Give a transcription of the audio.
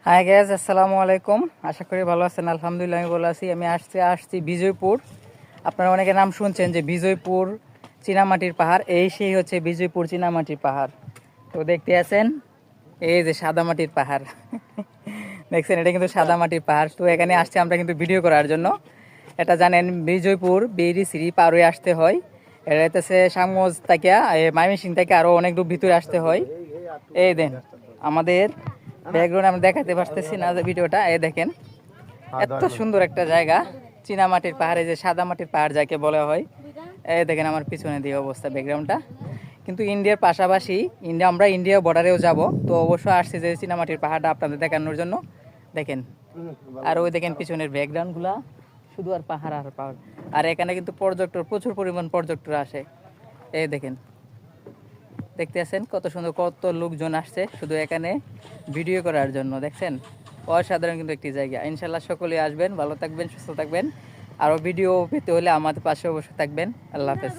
High gas, আসসালামু আলাইকুম। আশা করি ভালো আছেন। আলহামদুলিল্লাহ আমি ভালো আছি। আমি আসছি বিজয়পুর। আপনারা অনেকে নাম শুনছেন যে বিজয়পুর চীনামাটির পাহাড়, সেই হচ্ছে বিজয়পুর চীনামাটির পাহাড়। তো দেখতে আছেন এই যে সাদা মাটির পাহাড় দেখছেন, এটা কিন্তু সাদা মাটির পাহাড়। তো এখানে আসছে আমরা কিন্তু ভিডিও করার জন্য। এটা জানেন বিজয়পুর বেরিসিরি পার হয়ে আসতে হয়। এটা হচ্ছে সামগঞ্জ থেকে ময়মনসিং থেকে আরও অনেক দূর ভিতরে আসতে হয়। এই দেন আমাদের ব্যাকগ্রাউন্ড আমি দেখাতে পারতেছি না যে ভিডিওটা, দেখেন এত সুন্দর একটা জায়গা চীনামাটির পাহাড়ে, যে সাদা মাটির পাহাড় যাকে বলা হয়। দেখেন আমার পিছনে দিয়ে অবস্থা ব্যাকগ্রাউন্ডটা। কিন্তু ইন্ডিয়ার পাশাপাশি আমরা ইন্ডিয়া বর্ডারেও যাব, তো অবশ্যই আসছি যে চীনামাটির পাহাড়টা আপনাদের দেখানোর জন্য। দেখেন আর ওই দেখেন পিছনের ব্যাকগ্রাউন্ডগুলা, শুধু আর পাহাড় আর পাহাড়। আর এখানে কিন্তু প্রচুর পরিমাণ পর্যটক আসে। দেখেন, দেখতে আছেন কত সুন্দর, কত লোকজন আসছে শুধু এখানে ভিডিও করার জন্য। দেখছেন অসাধারণ কিন্তু একটি জায়গা। ইনশাল্লাহ সকলে আসবেন, ভালো থাকবেন, সুস্থ থাকবেন। আরও ভিডিও পেতে হলে আমাদের পাশে অবশ্যই থাকবেন। আল্লাহ হাফেজ।